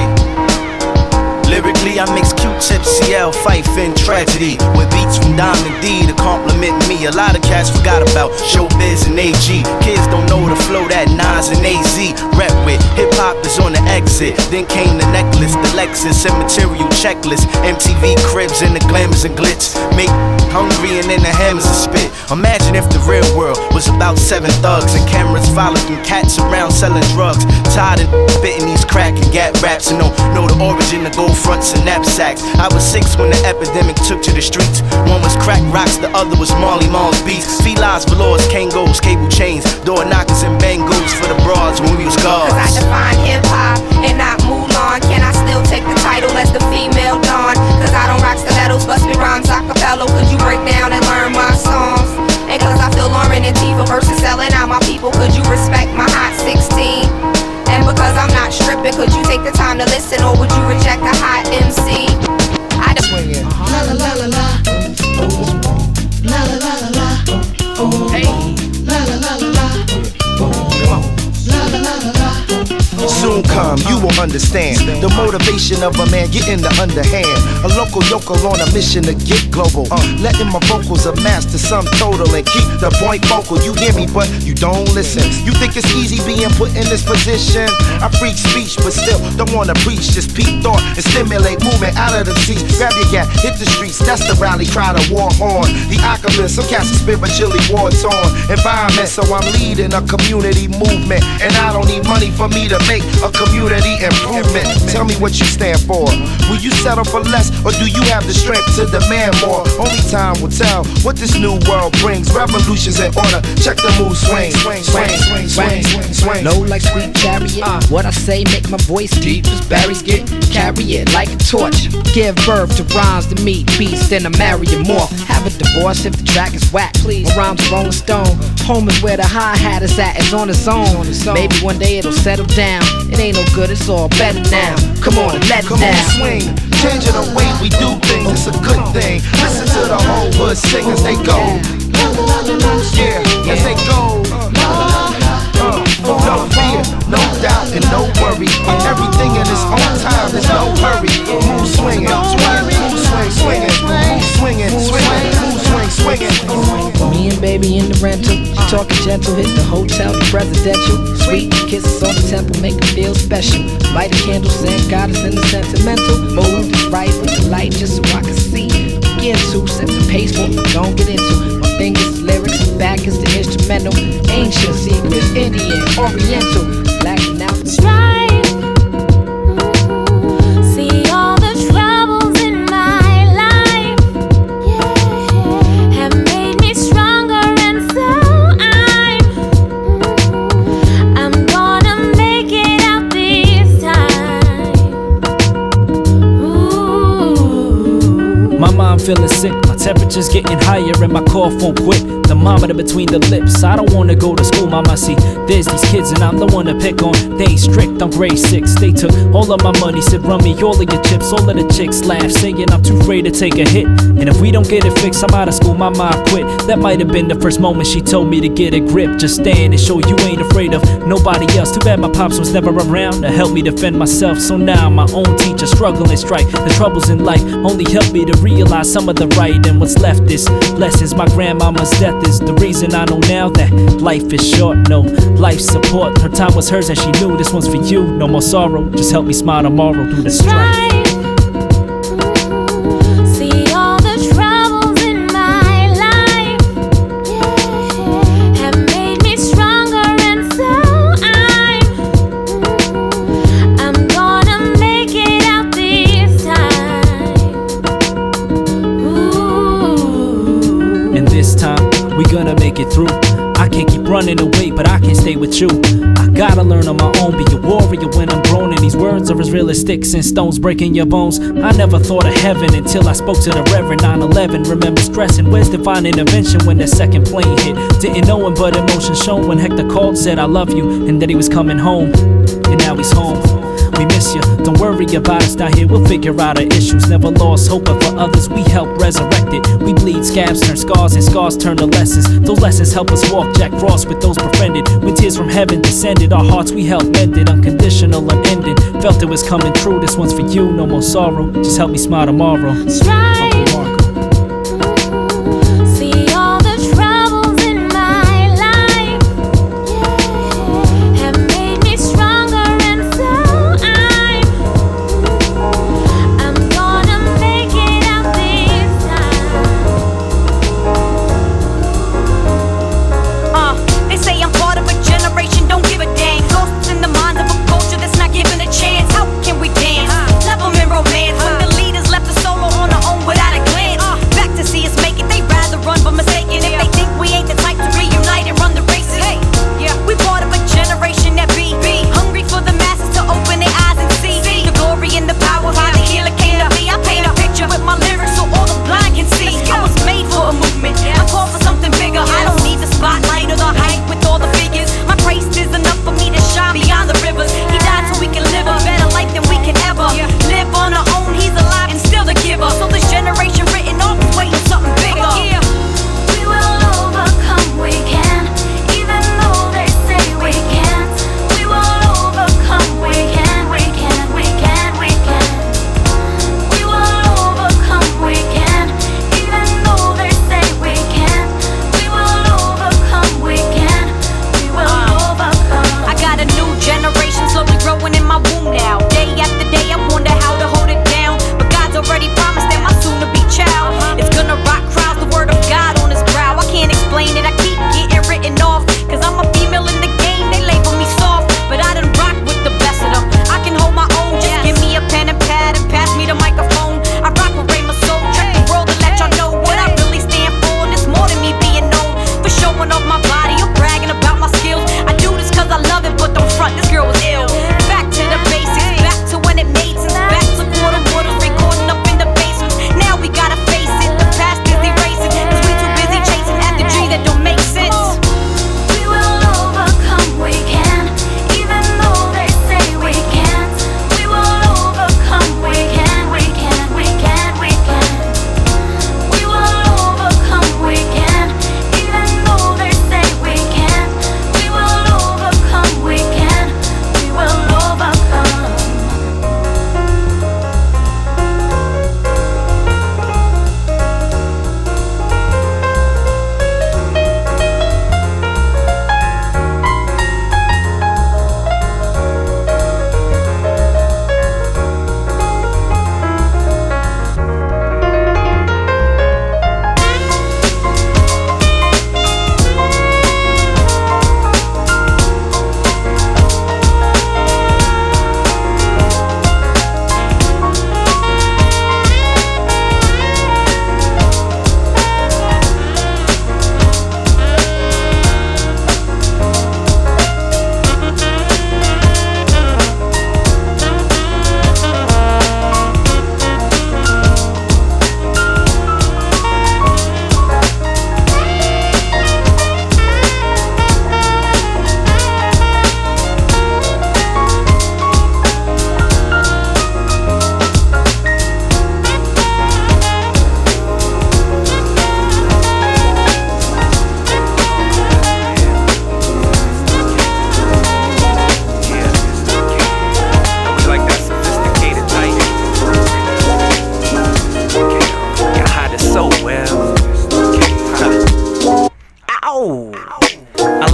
Lyrically, I mix Q-Tip, CL, Fife, and Tragedy with beats from Diamond D to compliment me. A lot of cats forgot about Showbiz and AG. Kids don't know the flow that Nas and AZ rap with. Hip-hop is on the exit. Then came the necklace, the Lexus, and material checklist. MTV cribs and the glamours and glitz. Make hungry and then the hammers and spit. Imagine if the real world was about 7 thugs and cameras followed them cats around selling drugs. Tired of spitting these crack and gap raps and don't know the origin of gold fronts and knapsacks. I was 6 when the epidemic took to the streets. One was crack rocks, the other was Marley Marl's beats. Felines, velours, Kangos, cable chains, door knockers and bangos for the broads when we was guards. Cause I define hip-hop and not Mulan. Can I still take the title as the female Dawn? Cause I don't rock stilettos, bust me rhymes acapella. Could you break down and learn my songs? And cause I feel Lauren and Tifa versus selling out my people, could you respect my hot 16? And because I'm not stripping, could you take the time to listen, or would you reject a hot MC? I just La la la la la. La la la la la. Hey. La la la la la. La la la la la. Soon come, you will understand the motivation of a man getting the underhand. A local yokel on a mission to get global. Letting my vocals amass to some total and keep the point vocal. You hear me, but you don't listen. You think it's easy being put in this position? I freak speech, but still don't wanna preach. Just peep thought and stimulate movement out of the seats. Grab your gat, hit the streets. That's the rally cry to war on. The occupants, some cats are spiritually war torn. Environment, so I'm leading a community movement, and I don't need money for me to make a community improvement. Tell me what you stand for. Will you settle for less, or do you have the strength to demand more? Only time will tell what this new world brings. Revolutions in order. Check the mood swing. Swing, swing, swing, swing, swing, swing. Low like sweet chariot. What I say make my voice deep as berries get. Carry it like a torch. Give birth to rhymes to meet beats, then I marry you more. Have a divorce if the track is whack. Please, my rhymes are Rolling Stone. Home is where the hi-hat is at. It's on its own. Maybe one day it'll settle down. It ain't no good, it's all better now. Come on and let it down. Come on, swing. Changing the way we do things, it's a good thing. Listen to the whole hood sing as they go. Yeah, as they go. No fear, no doubt, and no worry. Everything in its own time, there's no hurry. Move swinging, swinging, move swing, swinging, move swinging, swinging, move swing, swinging. Me and baby in the rental, talking gentle, hit the hotel, the presidential. Sweet kisses on the temple, make it feel special. Light a candle, thank God it's in the sentimental. Move right with the light just so I can see. Begin to set the pace, what we gon' get into. My fingers, lyrics, back is the instrumental. Ancient secrets, Indian, Oriental, black and out. See all the troubles in my life, have made me stronger, and so I'm gonna make it out this time. Ooh. Mama, I'm feeling sick, my temperature's getting higher and my cough won't quit. Thermometer between the lips, I don't wanna go to school, mama. See, there's these kids and I'm the one to pick on. They ain't strict, I'm grade 6. They took all of my money, said run me all of your chips. All of the chicks laugh, saying I'm too afraid to take a hit. And if we don't get it fixed, I'm out of school, mama, I quit. That might have been the first moment she told me to get a grip. Just stand and show you ain't afraid of nobody else. Too bad my pops was never around to help me defend myself. So now I'm my own teacher, struggle and strife. The troubles in life only help me to realize some of the right, and what's left is lessons. My grandmama's death is the reason I know now that life is short. No life support, her time was hers and she knew. This one's for you, no more sorrow. Just help me smile tomorrow through the strife. See all the troubles in my life have made me stronger, and so I'm gonna make it out this time. Ooh. And this time we gonna make it through. I can't keep running away, but I can't stay with you. I gotta learn on my own, be a warrior when I'm grown. And these words are as real as sticks and stones breaking your bones. I never thought of heaven until I spoke to the Reverend. 9/11, remember stressing, where's divine intervention when the second plane hit? Didn't know him, but emotion shown when Hector called, said I love you, and that he was coming home. And now he's home. We miss you, don't worry about us down here, we'll figure out our issues. Never lost hope, but for others we help resurrect it. We bleed, scabs turn scars, and scars turn to lessons. Those lessons help us walk Jack Frost with those befriended. When tears from heaven descended, our hearts we helped mended. Unconditional, unending, felt it was coming true. This one's for you, no more sorrow, just help me smile tomorrow. Strive. See all the troubles in my life have made me stronger, and so I'm gonna make it out this time. They say I'm part of a generation, don't give a dang. Lost in the mind of a culture that's not given a chance. How can we dance? Love 'em in romance when the leaders left us solo on our own without a glance.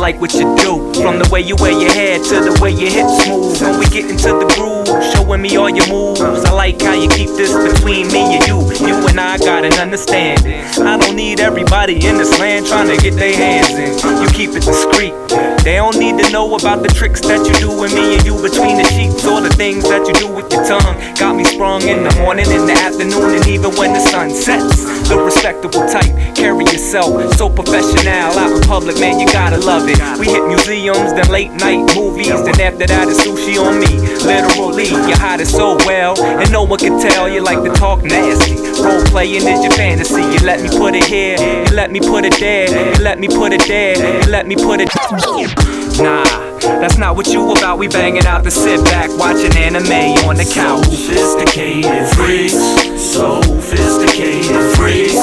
like what you do. From the way you wear your hair to the way your hips move. When we get into the groove, showing me all your moves. I like how you keep this between me and you. You and I got an understanding. I don't need everybody in this land trying to get their hands in. You keep it discreet. They don't need to know about the tricks that you do with me and you between the sheets, or the things that you do with your tongue. Got me sprung in the morning, in the afternoon, and even when the sun sets. The respectable type, carry yourself so professional. Out in public, man, you gotta love it. We hit museums, then late night movies, then after that it's sushi on me. Literally, you hide it so well, and no one can tell you like to talk nasty. Role playing is your fantasy. You let me put it here, you let me put it there, you let me put it there, you let me put it. Nah, that's not what you about. We banging out to sit back, watching anime on the couch. Sophisticated freaks, sophisticated freaks,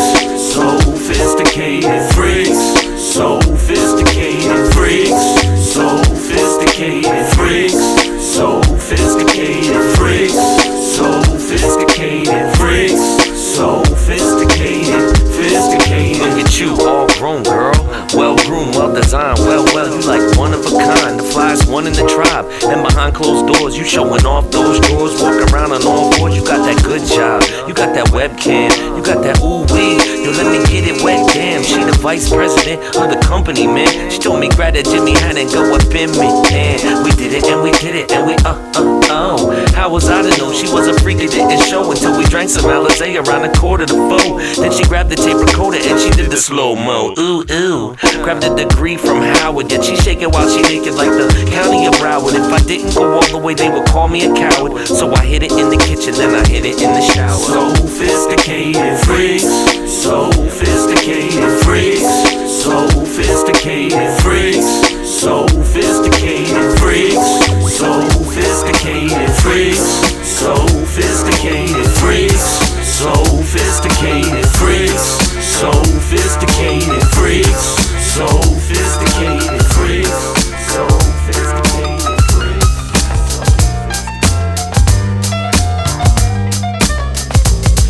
sophisticated freaks, sophisticated freaks, sophisticated freaks, sophisticated freaks, sophisticated freaks, sophisticated, sophisticated. Look at you, all grown, girl. Well groomed, well designed, well, you like one of a kind. The flyest one in the tribe. And behind closed doors, you showing off those drawers. Walking around on all fours, you got that good job. You got that webcam, you got that ooh-wee. Yo, let me get it wet, damn. She the vice president of the company, man. She told me grab that Jimmy hat and go up in me. And we did it, and we did it, and we oh. How was I to know she was a freak? It didn't show until we drank some Alizé around a quarter to four. Then she grabbed the tape recorder and she did the slow-mo. Ooh. Grabbed a degree from Howard, yet she shake it while she naked like the county of Broward. If I didn't go all the way, they would call me a coward. So I hid it in the kitchen, then I hid it in the shower. Sophisticated freaks, sophisticated freaks, sophisticated freaks, sophisticated freaks, sophisticated freaks, sophisticated freaks, sophisticated freaks, sophisticated freaks, sophisticated freaks, sophisticated freaks.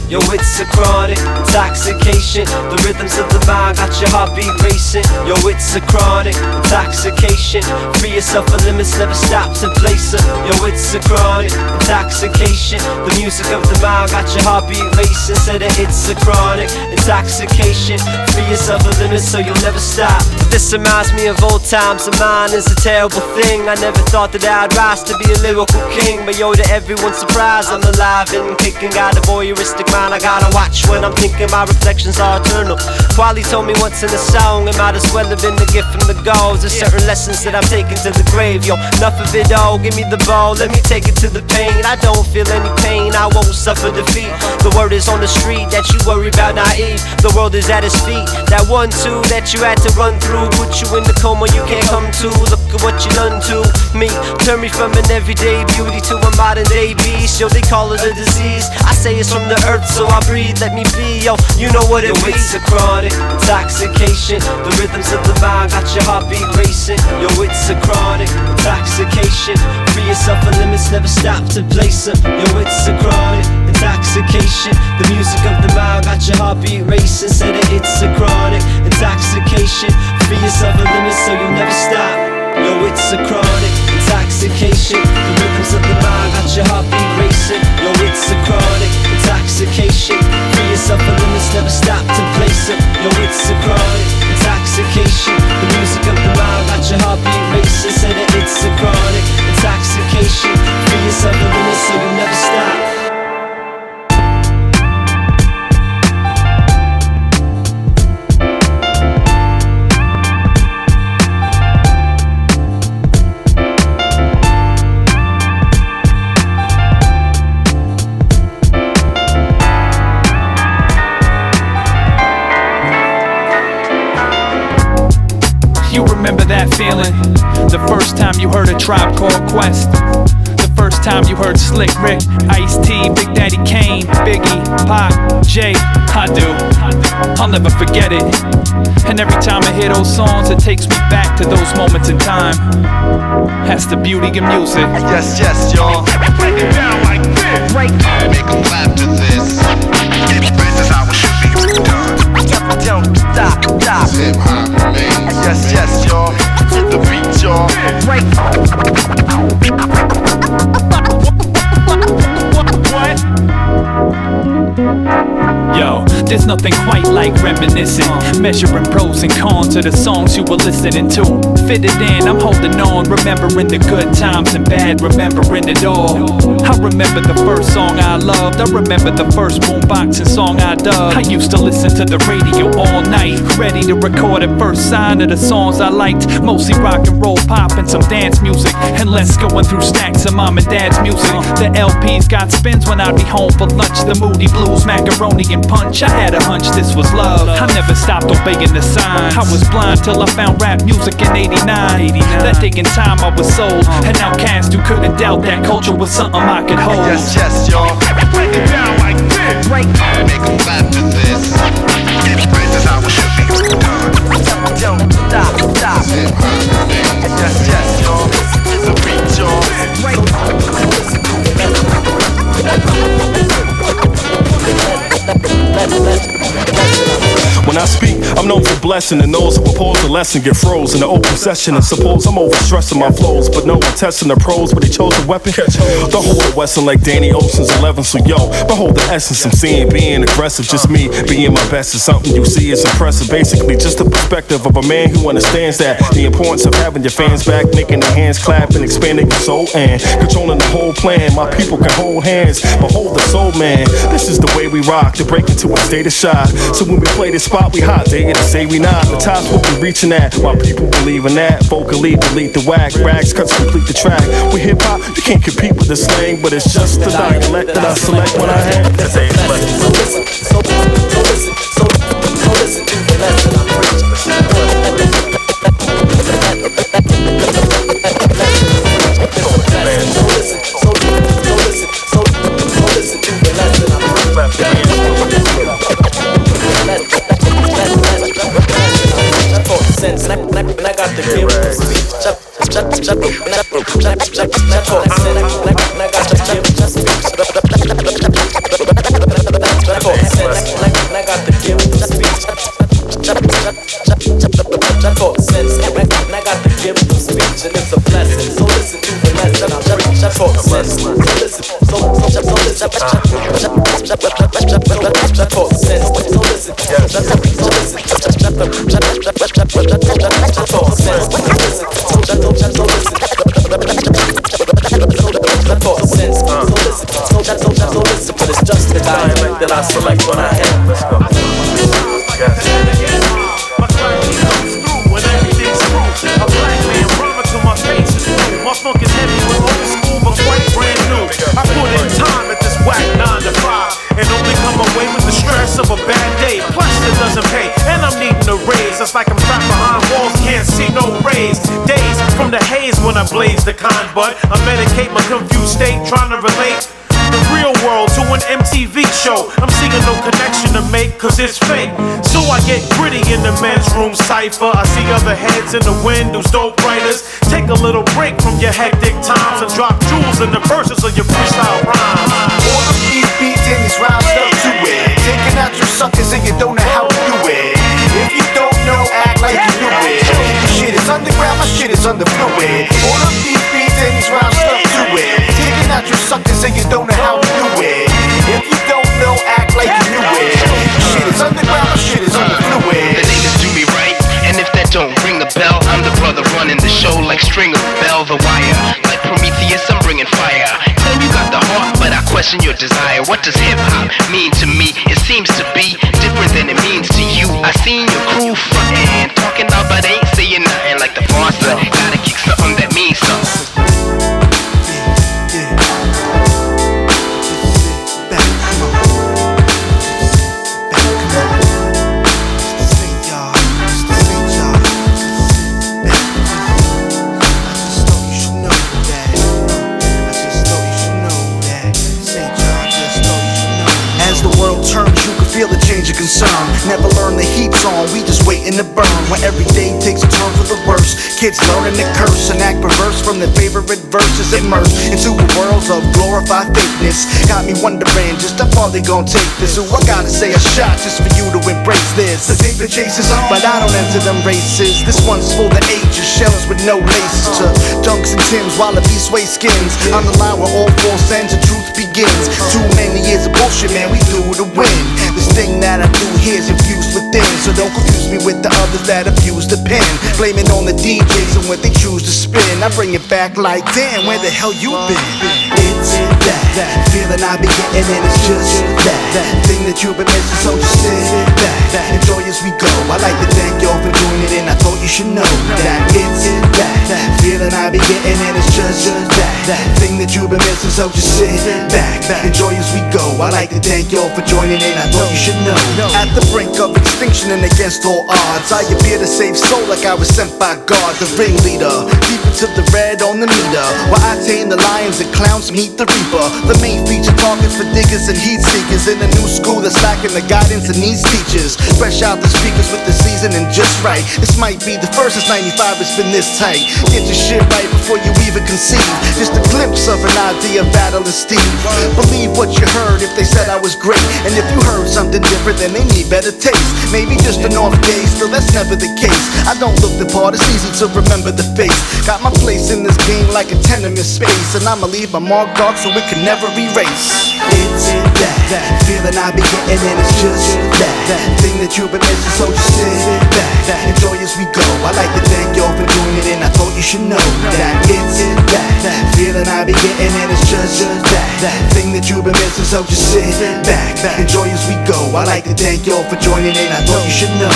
Yo, it's a chronic intoxication. The rhythms of the mind got your heartbeat racing. Yo, it's a chronic intoxication. Free yourself of limits, never stop to place her. Yo, it's a chronic intoxication. The music of the mind got your heartbeat racing. Said that it's a chronic intoxication. Free yourself of limits so you'll never stop. This reminds me of old times. The mind is a terrible thing. I never thought that I'd rise to be a lyrical king, but yo, to everyone's surprise, I'm alive and kicking. Got a voyeuristic mind I gotta watch when I'm thinking. My reflections are eternal. Quali told me once in a song, it might as well have been a gift from the gods. There's certain lessons that I'm taking to the grave. Yo, enough of it all, give me the ball, let me take it to the pain. I don't feel any pain, I won't suffer defeat. The word is on the street that you worry about naive. The world is at his feet. That 1-2 that you had to run through, put you in the coma you can't come to. Look at what you done to me. Turn me from an everyday beauty to a modern day beast. Yo, they call it a disease. I say it's from the earth, so I breathe, let me be. Yo, you know what it is. It's a chronic intoxication. The rhythms of the mind got your heartbeat racing. Yo, it's a chronic intoxication. Free yourself of limits, never stop to place them. Yo, it's a chronic intoxication. The music of the mind got your heartbeat racing. Said that it's a chronic intoxication. Free yourself of limits so you'll never stop. Yo, it's a chronic intoxication. The rhythms of the mind got your heartbeat racing. Yo, it's a chronic intoxication. Free yourself of limits, never stop to place it. Yo, it's a chronic intoxication. The music of the mind got your heartbeat racing. Say that it's a chronic intoxication. Free yourself of limits so you never stop. Feeling the first time you heard a Tribe Called Quest, the first time you heard Slick Rick, Ice-T, Big Daddy Kane, Biggie, Pac, Jay. I do, I'll never forget it. And every time I hear those songs, it takes me back to those moments in time. That's the beauty of music. Yes, y'all. Break it down like this. Make them clap to this. This is how it should be done. Don't stop. Hip hop remains. Yes, y'all. Yo, there's nothing quite like reminiscing, measuring pros and cons of the songs you were listening to. Fitted in, I'm holding on, remembering the good times and bad, remembering it all. I remember the first song I loved, I remember the first boomboxing song I dug. I used to listen to the radio all night, ready to record the first sign of the songs I liked. Mostly rock and roll, pop and some dance music, and less going through stacks of mom and dad's music. The LPs got spins when I'd be home for lunch, the Moody Blues, macaroni and punch. I had a hunch this was love. I never stopped obeying the signs. I was blind till I found rap music in '89. That day in time I was sold, an outcast who couldn't doubt that culture was something I could hold. Yes, yes, y'all. Break it down like this. Make them clap to this. This is how it should be done. Don't stop, stop. Yes, yes, y'all. It's a beat, y'all. When I speak, I'm known for blessing, and those who oppose the lesson get froze in the open session. And suppose I'm overstressing my flows, but no one testing the pros, but they chose a weapon. The whole Western like Danny Ocean's 11. So yo, behold the essence I'm seeing, being aggressive. Just me being my best is something you see is impressive. Basically, just the perspective of a man who understands that the importance of having your fans back, making their hands clap and expanding your soul and controlling the whole plan. My people can hold hands, behold the soul man. This is the way we rock to break into a state of shock. So when we play this spot, we hot, they to say we not. The top's what we reaching at, my people believe in that. Vocally delete the whack, rags cuts complete the track. With hip hop, you can't compete with the slang, but it's just the dialect that I select when I have. So listen to the lesson I'm preaching. Sense, and I got the gift of speech. And it's a blessing. So listen to the lesson I'm preaching. I talk sense. So listen. So listen. I talk sense. So listen. But it's just the dialect that I select when I have. Let's go. A black man rhyming to my face is new. My funk is heavy with old school but quite brand new. I put in time at this whack 9 to 5 and only come away with the stress of a bad day. Plus it doesn't pay and I'm needing a raise. It's like I'm trapped behind walls, can't see no rays. Days from the haze when I blaze the con, but I medicate my confused state trying to relate the real world to an MTV show. I'm seeing no connection to make, cause it's fake. So I get gritty in the men's room cypher. I see other heads in the wind who's dope writers. Take a little break from your hectic times and drop jewels in the verses of your freestyle rhymes. All of these beats and these rhymes stuck to it. Taking out your suckers and you don't know how to do it. If you don't know, act like you knew it. Your shit is underground, my shit is under fluid. All of these beats and these rhymes stuck to it. Taking out your suckers and you don't know how to do it. If you don't know, act like you knew it. Your shit is underground, my shit is under fluid. The name is Do Me Right, and if that don't ring a bell, I'm the brother running the show like String of Bell the Wire. Like Prometheus, I'm bringing fire. Claim you got the heart, but I question your desire. What does hip-hop mean to me? It seems to be different than it means to you. I seen your crew frontin', talking loud but ain't saying nothing. Like the monster, gotta kick something that means something. As the world turns, you can feel the change of concern. Never learn the heat's on, we just waiting to burn. When every day takes a turn for the worse, kids learning to curse and act perverse from their favorite verses, immersed into a world of glorified fakeness. Got me wondering just how far they gon' take this. So I gotta say a shot just for you to embrace this. The paper chases on, but I don't enter them races. This one's for the ages, shells with no laces. To dunks and Tims while the beast weighs skins. On the line where all false ends and truth begins. Too many years of bullshit, man, we do to win. This thing that I do here's infused within, so don't confuse me with the others that abuse the pen. Blaming on the DJs and when they choose to spin, I bring it back like, damn, where the hell you been? It's that feeling I be getting, and it's just that thing that you've been missing, so just sit back, enjoy as we go. I like to thank y'all for joining in. I thought you should know that it's that feeling I be getting, and it's just that thing that you've been missing, so just sit back, enjoy as we go. I like to thank y'all for joining in. I thought you should know. At the brink of extinction and against all odds, I appear to save soul like I was sent by God, the ringleader. Deep into the red on the meter, where I tame the lions and clowns meet the reaper. The main feature targets for diggers and heat seekers in a new school that's lacking the guidance and needs teachers. Fresh out the speakers with the seasoning just right. This might be the first since 95 it's been this tight. Get your shit right before you even conceive. Just a glimpse of an idea of Battle and Steve. Believe what you heard if they said I was great, and if you heard something different then they need better taste. Maybe just a North Gate, still that's never the case. I don't look the part, it's easy to remember the face. Got my place in this game like a tenement space, and I'ma leave my mark dark so it can never erase. It's that feeling I be getting, and it's just that thing that you've been missing, so just sit back, enjoy as we go. I like to thank y'all for joining in. I thought you should know that it's that feeling I be getting, and it's just that thing that you've been missing, so just sit back, enjoy as we go. I like to thank y'all for joining in. I thought you should know.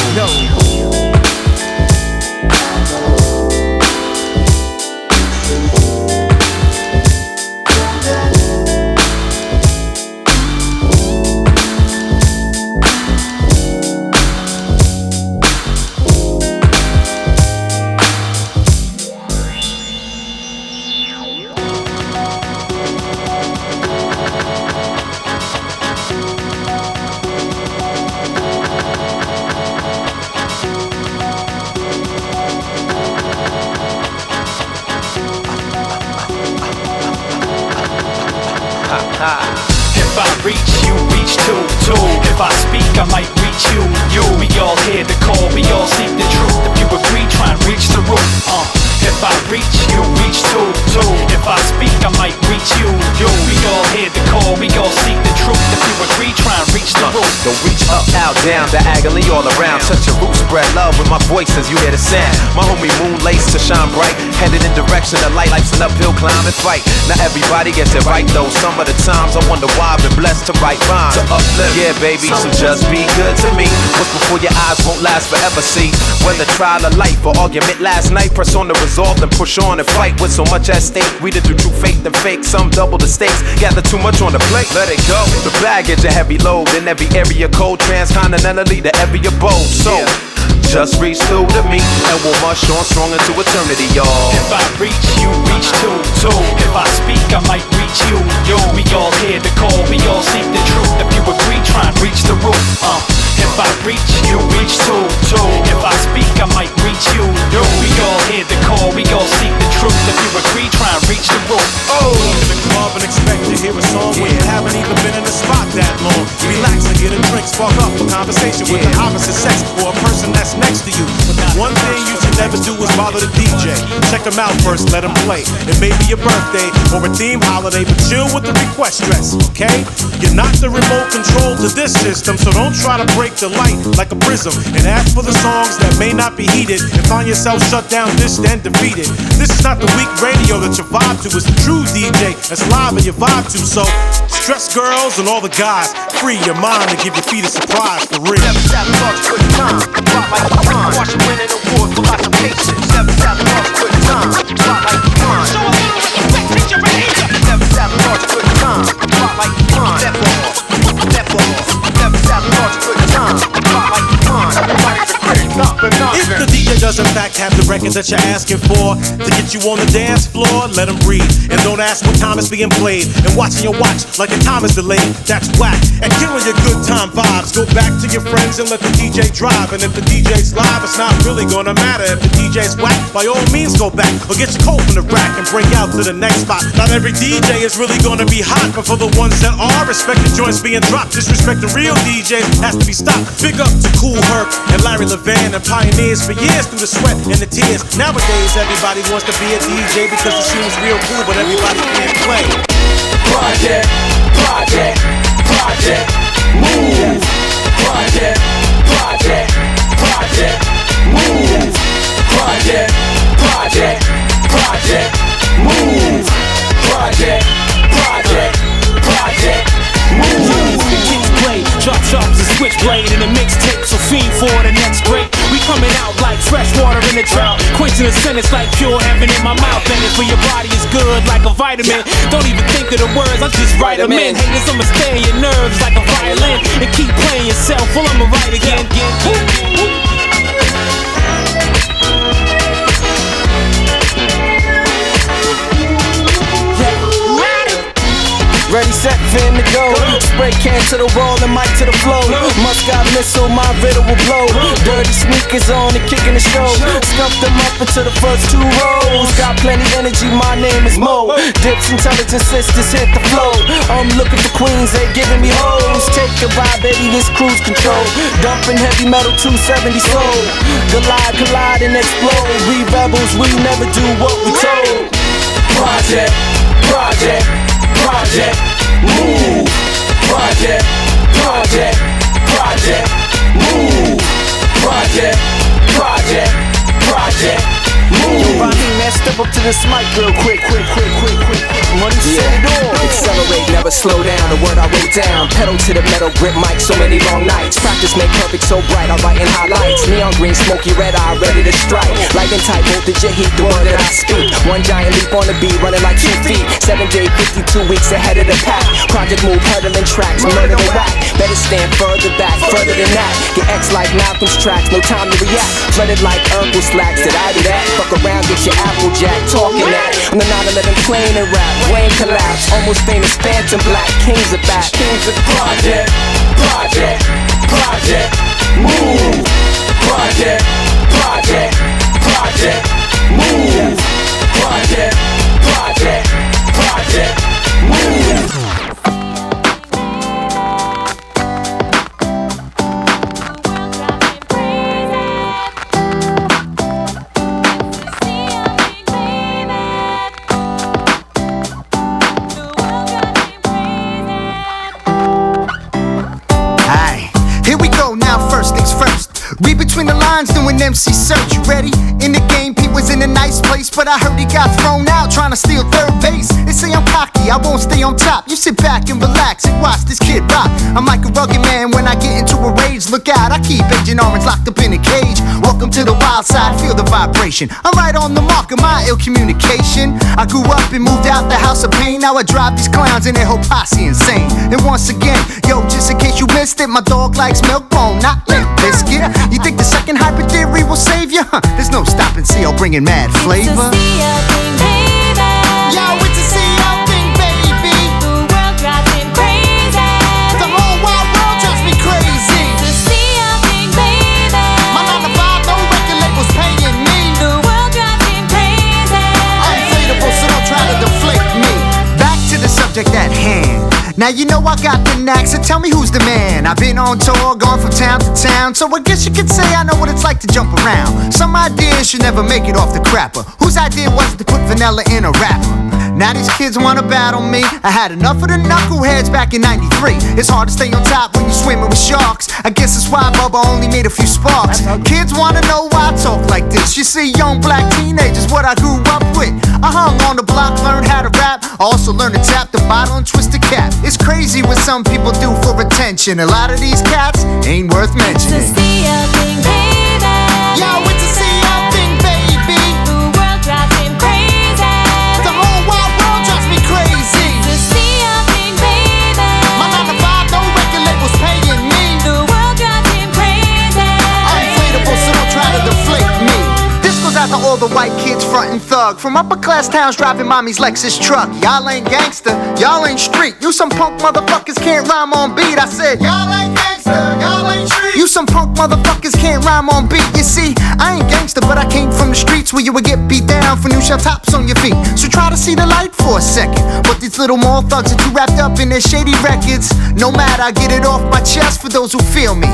If I reach, you reach too. If I speak, I might reach you. We all hear the call, we all seek the truth. If you agree, try and reach the roof. If I reach, you reach too. If I speak, I might reach you. We all hear the call, we all seek the truth. If you agree, try and reach the roof. Don't reach up, out, down, diagonally all around. Touch your roots, spread love with my voice as you hear the sound. My homie moon lace to shine bright, headed in direction of light. Life's an uphill climb and fight. Not everybody gets it right though. Some of the times I wonder why I've been blessed to write rhymes, to uplift. Yeah, baby, so just be good to me. What's before your eyes won't last forever. See, whether trial of life or argument last night, press on the resolve and push on and fight with so much at stake. Read it through true faith and fake. Some double the stakes, gather too much on the plate. Let it go. The baggage a heavy load in every area code, transcontinentally to every abode. So just reach through to me, and we'll march on strong into eternity, y'all. If I reach, you reach too. If I speak, I might reach you. We all hear the call, we all seek the truth. If you agree, try and reach the roof. If I reach, you reach too. If I speak, I might reach you. We all hear the call, we all seek the truth. If you agree, try and reach the roof. To the club and expect to hear a song when you haven't even been in the spot that long. Relax and get a drink, spark up a conversation with the opposite sex or a person that's next to you. One thing you should never do is bother the DJ. Check him out first, let him play. It may be your birthday or a theme holiday, but chill with the request dress, okay? You're not the remote control to this system, so don't try to break the light like a prism and ask for the songs that may not be heated and find yourself shut down, dished and defeated. This is not the weak radio that you vibe to, it's the true DJ that's live and you vibe to. So stress girls and all the guys, free your mind and give your feet a surprise for real. Never sabotage a good time, rock like you want. Watch you win an award for lots of patience. Never sabotage a good time, rock like you want. Show a little respect, hit your behavior. Never sabotage a good time, rock like you want. Step off. Never sabotage a good time, rock like you want. Everybody's a critic, If the DJ does in fact have the record that you're asking for to get you on the dance floor, let him breathe. And don't ask what time it's being played. And watching your watch like your time is delayed, that's whack. And killing your good time vibe vibes, go back to your friends and let the DJ drive. And if the DJ's live, it's not really gonna matter. If the DJ's whack, by all means go back or get your coat from the rack and break out to the next spot. Not every DJ is really gonna be hot, but for the ones that are, respect the joints being dropped. Disrespect the real DJs has to be stopped. Big up to Cool Herc and Larry Levan and pioneers for years through the sweat and the tears. Nowadays everybody wants to be a DJ because it seems real cool, but everybody can't play. Project, project, project, move. Project, project, project, move. Project, project, project, move. Project, project, project, move. The kicks play, drop sharps and switchblade in the mixtape, so fiend for the next break. We coming out like fresh water in a drought, quenching the sentence like pure heaven in my mouth. And it for your body is good like a vitamin. Don't even think of the words, I just write them in. Haters, I'ma stay in your nerves like a violin and keep playing yourself. Well, I'ma write again. Ready, set, fin to go. Spray can to the wall and mic to the flow. Muscat missile, my riddle will blow. Dirty sneakers on and kicking the show. Scuff them up into the first 2 rows. Got plenty energy, my name is Mo. Dips, intelligent sisters hit the flow. I'm looking for queens, they giving me hoes. Take a ride, baby, this cruise control. Dumping heavy metal 270 soul. Collide and explode. We rebels, we never do what we told. Project, project, project, move. Project, project, project, move. Project, project, project, move. Yo, Raheem, man, step up to this mic real quick. What he said it all. Accelerate, never slow down. The word I wrote down. Pedal to the metal, grip mic, so many long nights. Practice make perfect, so bright. I write in highlights. Neon green, smoky red eye, ready to strike. Lightning type voltage, your heat, the word that I speak. One giant leap on the beat, running like 2 feet. 7 day, 52 weeks ahead of the pack. Project move, hurdling tracks, murder the whack. Better stand further back, further than that. Get X like Malcolm's tracks, no time to react. Flooded like Urkel slacks, did I do that? Fuck around, get your Applejack, talking that. I'm the 911 plane and rap, Wayne collapse. Almost famous Phantom Black, kings are back. Kings of Project, project, project, move. Project, project, project, move. Project, project, project, move. Read between the lines, doing MC search, you ready? In the game, Pete was in a nice place, but I heard he got thrown out trying to steal third base. They say I'm cocky, I won't stay on top. You sit back and relax and watch this kid rock. I'm like a rugged man when I get into a rage. Look out, I keep Agent Orange locked up in a cage. Welcome to the wild side, feel the vibration. I'm right on the mark of my ill communication. I grew up and moved out the house of pain. Now I drive these clowns and their whole posse insane. And once again, yo, just in case you missed it, my dog likes milk bone, not limp biscuit. You think the second hyper theory will save you? There's no stopping CL bringing mad flavor. It's a CL thing, baby. Yo, it's a CL thing, baby. The world drives him crazy. The whole wide world drives me crazy. It's a CL thing, baby. My 9 to 5, no record labels paying me. The world drives him crazy. I'm inflatable, so don't try to deflate me. Back to the subject at hand. Now you know I got the knack, so tell me who's the man. I've been on tour, gone from town to town, so I guess you could say I know what it's like to jump around. Some ideas should never make it off the crapper. Whose idea was it to put vanilla in a rapper? Now these kids wanna battle me. I had enough of the knuckleheads back in '93. It's hard to stay on top when you're swimming with sharks. I guess that's why Bubba only made a few sparks. Kids wanna know why I talk like this. You see, young black teenagers, what I grew up with. I hung on the block, learned how to rap. I also learned to tap the bottle and twist the cap. It's crazy what some people do for attention. A lot of these cats ain't worth mentioning. It's a CL thing, baby. Yo, it's a CL thing, baby. The world drives him crazy. The whole wide world drives me crazy. It's a CL thing, baby. My 9 to 5, no record labels paying me. The world drives him crazy. I'm inflatable, so don't try to deflate me. This goes out to all the white kids frontin' thug from upper class towns driving mommy's Lexus truck. Y'all ain't gangster, y'all ain't street. You some punk motherfuckers can't rhyme on beat. I said, y'all ain't gangster, motherfuckers can't rhyme on beat. You see, I ain't gangster, but I came from the streets where you would get beat down for new shell tops on your feet. So try to see the light for a second. But these little mall thugs are too wrapped up in their shady records. No matter, I get it off my chest for those who feel me.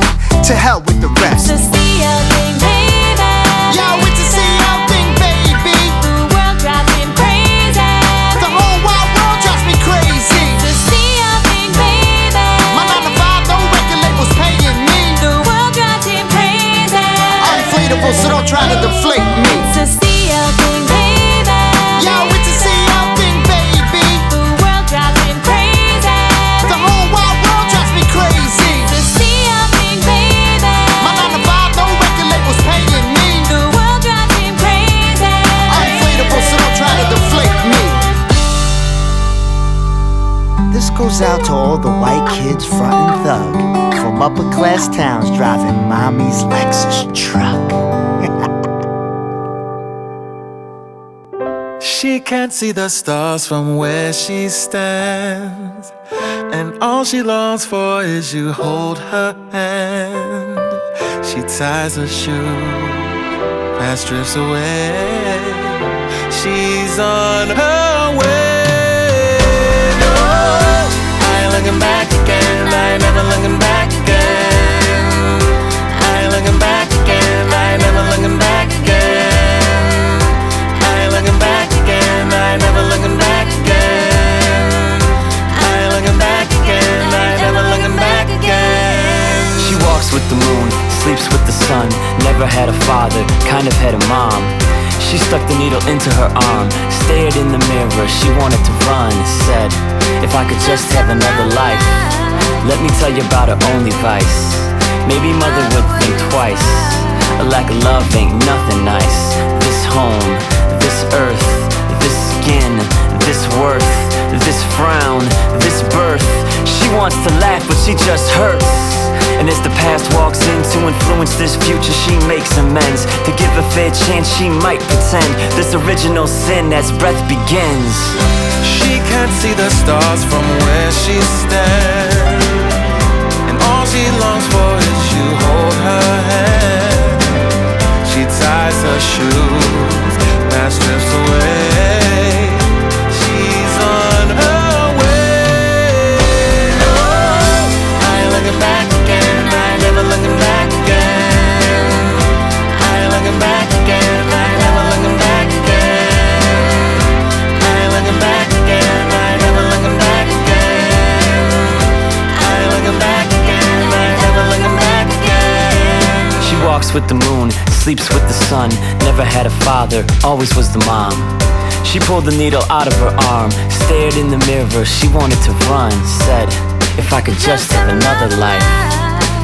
To hell with the rest. It's a CL thing, baby. Yo, it's a CL thing, baby. The world drives me crazy. The whole wide world drives me crazy. It's a CL thing, baby. My 9 to 5, no record labels paying me. The world drives me crazy. Unflateable, so don't try to deflate me. It's a CL thing, baby. Yo, it's a CL thing, baby. The world drives me crazy. The whole wide world drives me crazy. It's a CL thing, baby. My 9 to 5, no record labels paying me. The world drives me crazy. Unflateable, so don't try to deflate me. This goes out to all the white kids frontin' thug from upper class towns driving mommy's Lexus truck. She can't see the stars from where she stands, and all she longs for is you hold her hand. She ties her shoe, past drifts away. She's on her way. Oh, I ain't looking back again. I ain't never looking back again. I ain't looking back again. I ain't never looking back again. I ain't looking back again. I ain't never looking back again. I ain't looking back again. I ain't never looking back again. She walks with the moon, sleeps with the sun. Never had a father, kind of had a mom. She stuck the needle into her arm, stared in the mirror, she wanted to run. Said, if I could just have another life. Let me tell you about her only vice. Maybe mother would think twice. A lack of love ain't nothing nice. This home, this earth, this skin, this worth, this frown, this birth. She wants to laugh but she just hurts. And as the past walks in to influence this future, she makes amends. To give a fair chance, she might pretend this original sin as breath begins. She can't see the stars from where she stands, and all she longs for is you hold her hand. She ties her shoes, past drifts away. She's on her way. Oh, I ain't looking back again. I ain't never looking back again. I ain't looking back again. I ain't never looking back again. I ain't looking back again. I ain't never looking back again. I ain't looking back again. I ain't never looking back again. She walks with the moon, sleeps with the sun. Never had a father, always was the mom. She pulled the needle out of her arm, stared in the mirror, she wanted to run. Said, if I could just have another life.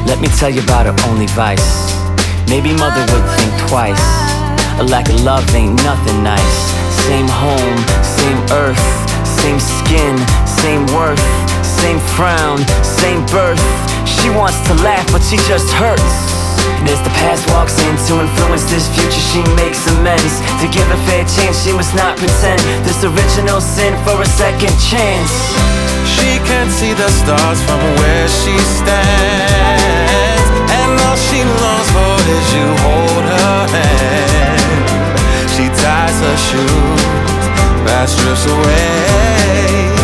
Let me tell you about her only vice. Maybe mother would think twice. A lack of love ain't nothing nice. Same home, same earth, same skin, same worth, same frown, same birth. She wants to laugh but she just hurts. And as the past walks in to influence this future, she makes amends. To give a fair chance, she must not pretend this original sin for a second chance. She can't see the stars from where she stands, and all she longs for is you hold her hand. She ties her shoes, past drifts away.